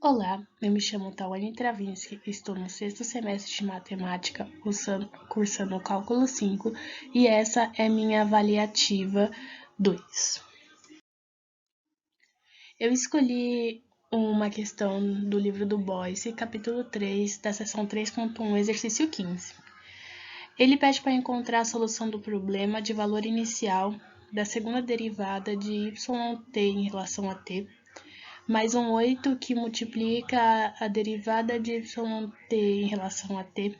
Olá, eu me chamo Tawane Travinsky, estou no sexto semestre de matemática, cursando o cálculo 5 e essa é minha avaliativa 2. Eu escolhi uma questão do livro do Boyce, capítulo 3, da seção 3.1, exercício 15. Ele pede para encontrar a solução do problema de valor inicial da segunda derivada de yt em relação a t, mais um 8 que multiplica a derivada de yt em relação a t,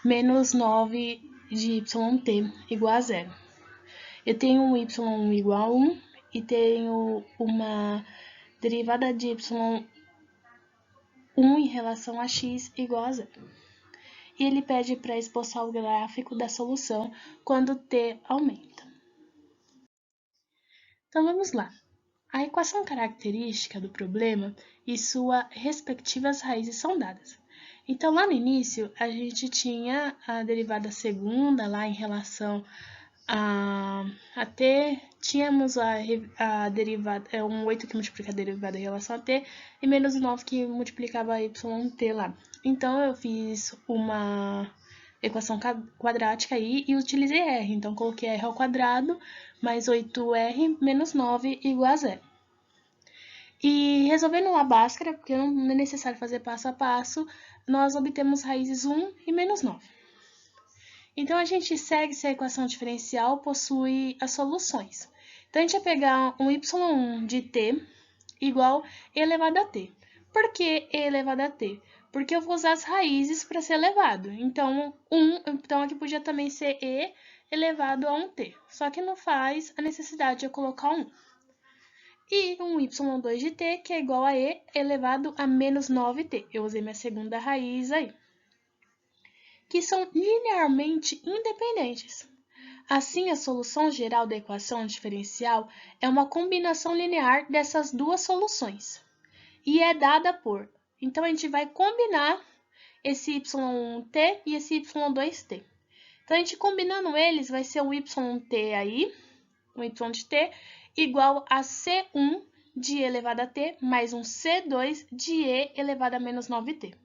menos 9 de yt igual a zero. Eu tenho um y1 igual a 1 e tenho uma derivada de y1 em relação a x igual a zero. E ele pede para esboçar o gráfico da solução quando t aumenta. Então vamos lá. A equação característica do problema e suas respectivas raízes são dadas. Então, lá no início, a gente tinha a derivada segunda lá em relação a t, tínhamos a derivada, um 8 que multiplica a derivada em relação a t, e menos 9 que multiplicava a yt lá. Então, eu fiz uma equação quadrática aí e utilizei r. Então, coloquei r ao quadrado mais 8r menos 9 igual a zero. E resolvendo a Bhaskara, porque não é necessário fazer passo a passo, nós obtemos raízes 1 e menos 9. Então, a gente segue se a equação diferencial possui as soluções. Então, a gente vai pegar um y1 de t igual e elevado a t. Por que e elevado a t? Porque eu vou usar as raízes para ser elevado. Então, aqui podia também ser e elevado a 1t. Só que não faz a necessidade de eu colocar 1. E um y2 de t, que é igual a e elevado a menos 9t. Eu usei minha segunda raiz aí. Que são linearmente independentes. Assim, a solução geral da equação diferencial é uma combinação linear dessas duas soluções. E é dada por... Então, a gente vai combinar esse y1t e esse y2t. Então, a gente combinando eles, vai ser o yt aí, o y de t, igual a c1 de e elevado a t mais um c2 de e elevado a menos 9t.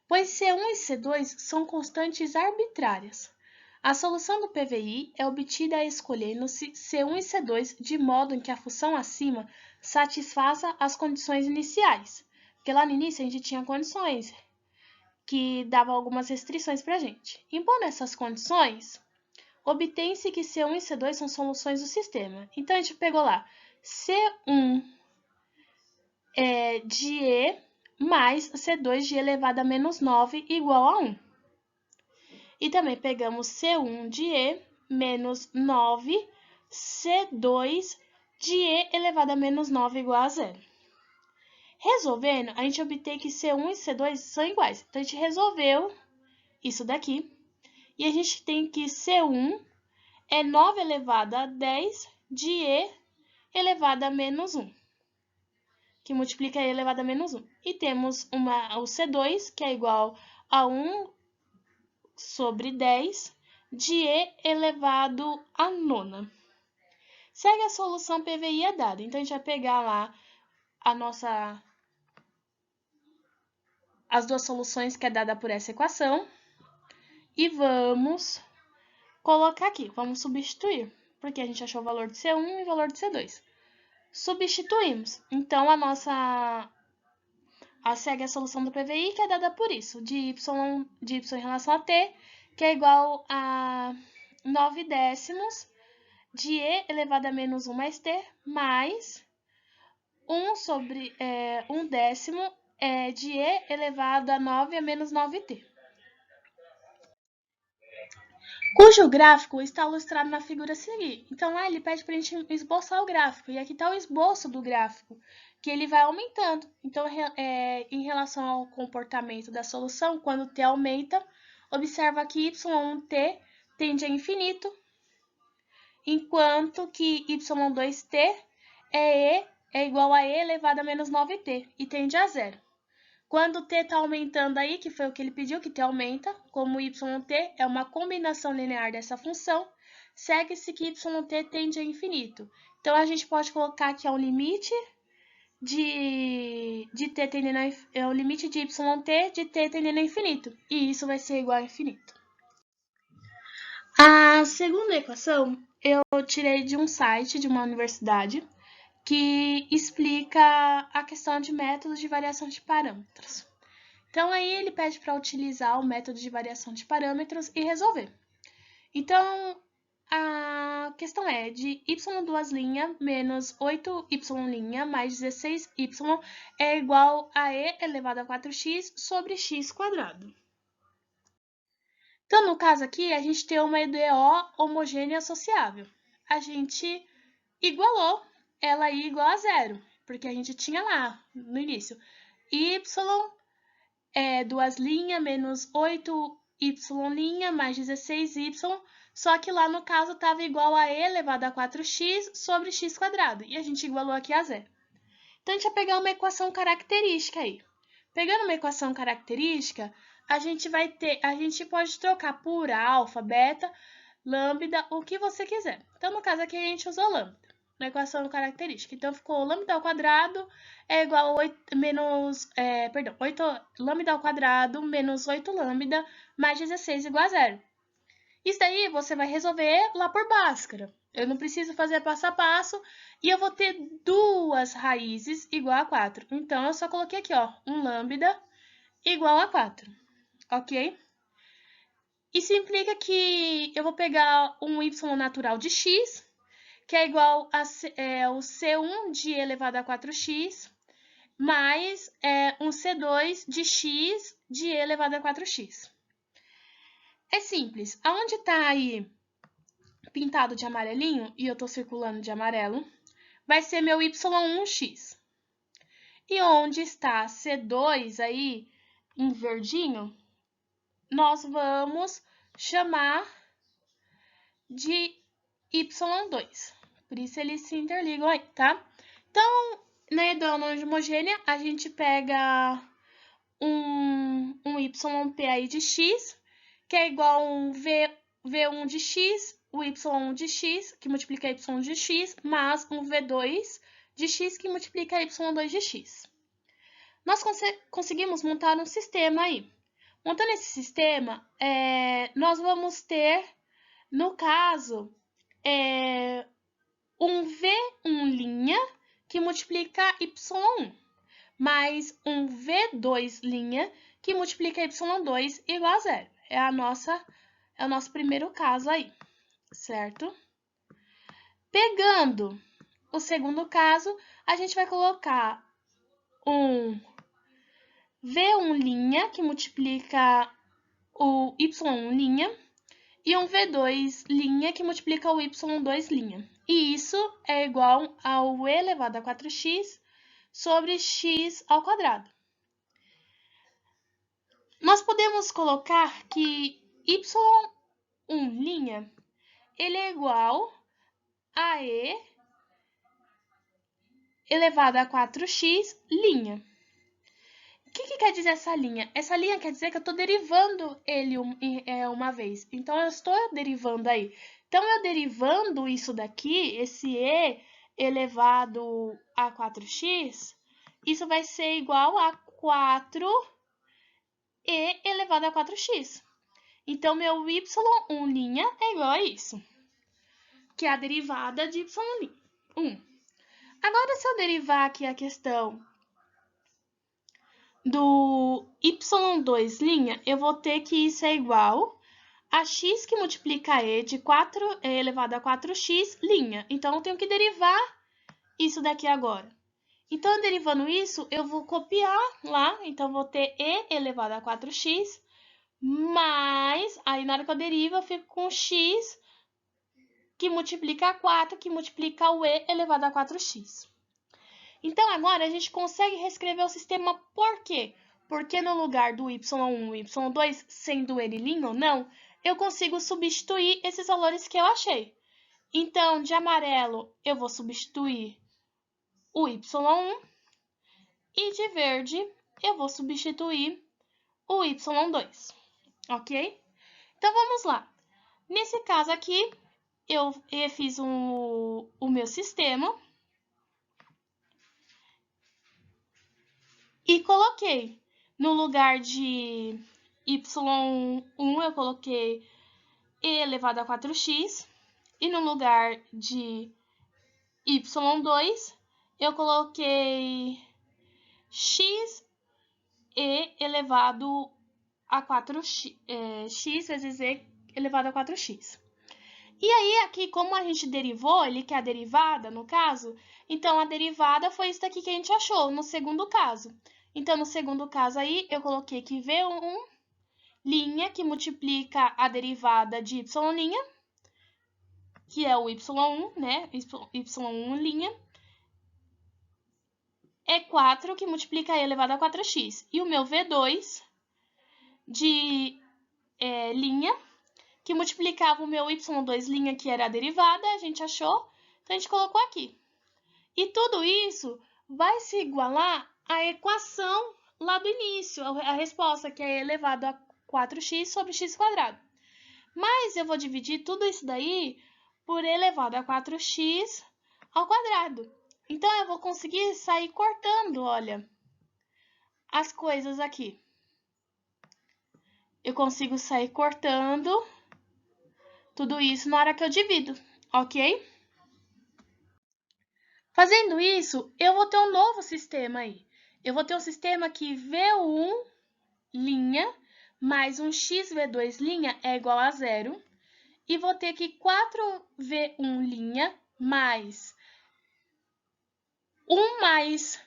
Pois C1 e C2 são constantes arbitrárias. A solução do PVI é obtida escolhendo-se C1 e C2 de modo em que a função acima satisfaça as condições iniciais. Porque lá no início a gente tinha condições que davam algumas restrições para a gente. Impondo essas condições, obtém-se que C1 e C2 são soluções do sistema. Então, a gente pegou lá C1 de E mais C2 de E elevado a menos 9 igual a 1. E também pegamos C1 de E menos 9 C2 de E elevado a menos 9 igual a zero. Resolvendo, a gente obtém que C1 e C2 são iguais. Então, a gente resolveu isso daqui. E a gente tem que C1 é 9 elevado a 10 de E elevado a menos 1, que multiplica E elevado a menos 1. E temos o C2, que é igual a 1 sobre 10 de E elevado a nona. Segue a solução PVI é dada. Então, a gente vai pegar lá as duas soluções que é dada por essa equação e vamos colocar aqui. Vamos substituir, porque a gente achou o valor de C1 e o valor de C2. Substituímos. Então, segue a solução do PVI, que é dada por isso, de y em relação a t, que é igual a 9 décimos de e elevado a menos 1 mais t, mais 1 sobre 1 décimo de e elevado a 9 a menos 9t. Cujo gráfico está ilustrado na figura a seguir. Então, lá ele pede para a gente esboçar o gráfico. E aqui está o esboço do gráfico, que ele vai aumentando. Então, em relação ao comportamento da solução, quando t aumenta, observa que y1t tende a infinito, enquanto que y2t é igual a e elevado a menos 9t e tende a zero. Quando o t está aumentando aí, que foi o que ele pediu, que t aumenta, como yt é uma combinação linear dessa função, segue-se que yt tende a infinito. Então, a gente pode colocar que é um limite de t tendendo a, o limite de yt de t tendendo a infinito. E isso vai ser igual a infinito. A segunda equação eu tirei de um site de uma universidade que explica a questão de métodos de variação de parâmetros. Então, aí ele pede para utilizar o método de variação de parâmetros e resolver. Então, a questão é de y2' menos 8y' mais 16y é igual a e elevado a 4x sobre x quadrado. Então, no caso aqui, a gente tem uma EDO homogênea associável. A gente igualou ela aí igual a zero, porque a gente tinha lá no início y é 2' menos 8y' mais 16y, só que lá no caso estava igual a e elevado a 4x sobre x quadrado, e a gente igualou aqui a zero. Então, a gente vai pegar uma equação característica aí. Pegando uma equação característica, a gente pode trocar por alfa, beta, lambda, o que você quiser. Então, no caso aqui, a gente usou lambda na equação característica. Então, ficou lambda ao quadrado é igual a 8 lambda ao quadrado menos 8 lambda mais 16 igual a zero. Isso daí você vai resolver lá por Bhaskara. Eu não preciso fazer passo a passo e eu vou ter duas raízes igual a 4. Então, eu só coloquei aqui, ó, um lambda igual a 4, ok? Isso implica que eu vou pegar um y natural de x, que é igual a o C1 de elevado a 4x, mais um C2 de x de elevado a 4x. É simples. Aonde está aí pintado de amarelinho, e eu estou circulando de amarelo, vai ser meu y1x. E onde está C2 aí, em verdinho, nós vamos chamar de y2. Por isso eles se interligam aí, tá? Então, na EDO não homogênea, a gente pega um YP aí de x, que é igual a um V1 de x, o Y1 de x, que multiplica Y de x, mais um V2 de x, que multiplica Y2 de x. Nós conseguimos montar um sistema aí. Montando esse sistema, nós vamos ter, no caso, um V1' que multiplica Y1, mais um V2' que multiplica Y2 igual a zero. É o nosso primeiro caso aí, certo? Pegando o segundo caso, a gente vai colocar um V1' que multiplica o Y1' e um V2' que multiplica o Y2'. E isso é igual ao e elevado a 4x sobre x ao quadrado. Nós podemos colocar que y1' ele é igual a e elevado a 4x'. O que quer dizer essa linha? Essa linha quer dizer que eu estou derivando ele uma vez. Então, eu estou derivando aí. Então, eu derivando isso daqui, esse e elevado a 4x, isso vai ser igual a 4e elevado a 4x. Então, meu y1' é igual a isso, que é a derivada de y'. Agora, se eu derivar aqui a questão do y2', eu vou ter que isso é igual a x que multiplica e de 4e elevado a 4x'. Então, eu tenho que derivar isso daqui agora. Então, derivando isso, eu vou copiar lá. Então, eu vou ter e elevado a 4x, mais, aí na hora que eu derivo, eu fico com x que multiplica 4, que multiplica o e elevado a 4x. Então, agora a gente consegue reescrever o sistema por quê? Porque no lugar do y1 e y2, sendo ele linha ou não, eu consigo substituir esses valores que eu achei. Então, de amarelo, eu vou substituir o y1 e de verde, eu vou substituir o y2, ok? Então, vamos lá. Nesse caso aqui, eu fiz o meu sistema. coloquei. No lugar de y1, eu coloquei e elevado a 4x. E no lugar de y2, eu coloquei x e elevado a 4x, x vezes e elevado a 4x. E aí, aqui, como a gente derivou, ele quer a derivada, no caso, então a derivada foi isso daqui que a gente achou, no segundo caso. Então, no segundo caso aí, eu coloquei que V1, que multiplica a derivada de y', que é o y1, né? y1', é 4, que multiplica e elevado a 4x. E o meu V2 de linha, que multiplicava o meu y2', que era a derivada, a gente achou, então a gente colocou aqui. E tudo isso vai se igualar à equação lá do início, a resposta, que é elevado a 4x sobre x². Mas eu vou dividir tudo isso daí por elevado a 4x ao quadrado. Então, eu vou conseguir sair cortando, olha, as coisas aqui. Eu consigo sair cortando tudo isso na hora que eu divido, ok? Fazendo isso, eu vou ter um novo sistema aí. Eu vou ter um sistema que V1' mais um xV2' é igual a 0. E vou ter que 4V1' mais 1 mais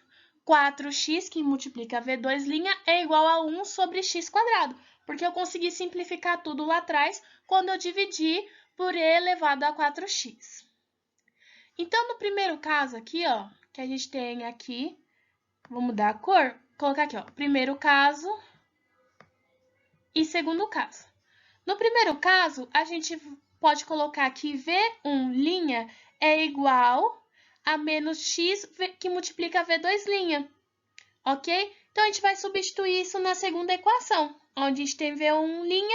4x, que multiplica V2' é igual a 1 sobre x². Porque eu consegui simplificar tudo lá atrás quando eu dividi por e elevado a 4x. Então, no primeiro caso aqui, ó, que a gente tem aqui, vou mudar a cor, colocar aqui, ó, primeiro caso e segundo caso. No primeiro caso, a gente pode colocar que V1' é igual a menos x, que multiplica V2', ok? Então, a gente vai substituir isso na segunda equação. Onde a gente tem V1',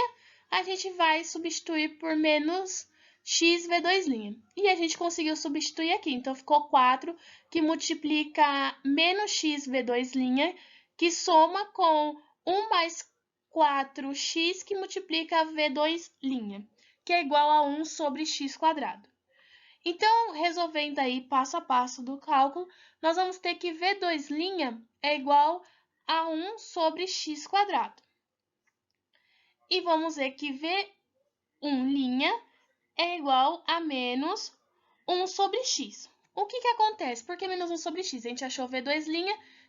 a gente vai substituir por menos x V2'. E a gente conseguiu substituir aqui. Então, ficou 4, que multiplica menos x V2', que soma com 1 mais 4x, que multiplica V2', que é igual a 1 sobre x². Então, resolvendo aí passo a passo do cálculo, nós vamos ter que V2' é igual a 1 sobre x². E vamos ver que V1' é igual a menos 1 sobre x. O que acontece? Por que menos 1 sobre x? A gente achou V2',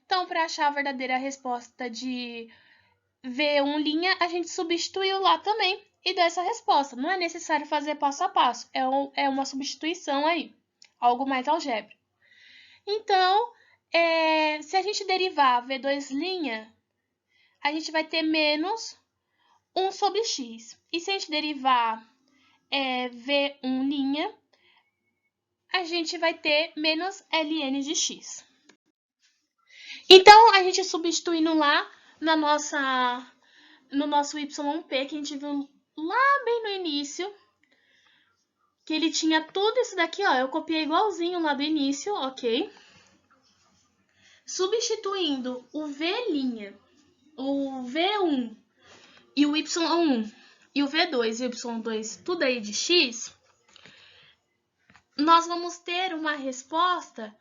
então, para achar a verdadeira resposta de V1', a gente substituiu lá também e deu essa resposta. Não é necessário fazer passo a passo, é uma substituição aí, algo mais algébrico. Então, se a gente derivar V2', a gente vai ter menos 1 sobre x. E se a gente derivar V1', a gente vai ter menos ln de x. Então, a gente substituindo lá no nosso y1p, que a gente viu lá bem no início, que ele tinha tudo isso daqui, ó, eu copiei igualzinho lá do início, ok? Substituindo o V', o V1 e o y1 e o V2 e o y2, tudo aí de x, nós vamos ter uma resposta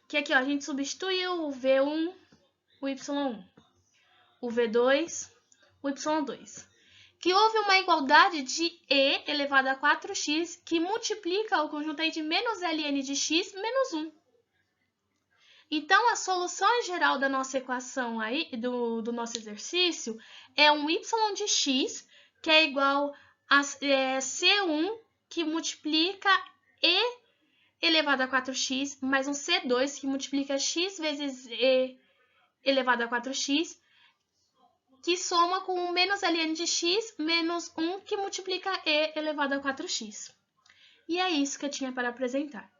que aqui, ó, a gente substituiu o V1, o y1, o V2, o y2. Que houve uma igualdade de e elevado a 4x, que multiplica o conjunto aí de menos ln de x menos 1. Então, a solução geral da nossa equação aí, do nosso exercício, é um y de x, que é igual a C1, que multiplica e elevado a 4x, mais um C2, que multiplica x vezes e elevado a 4x, que soma com menos ln de x menos 1, que multiplica e elevado a 4x. E é isso que eu tinha para apresentar.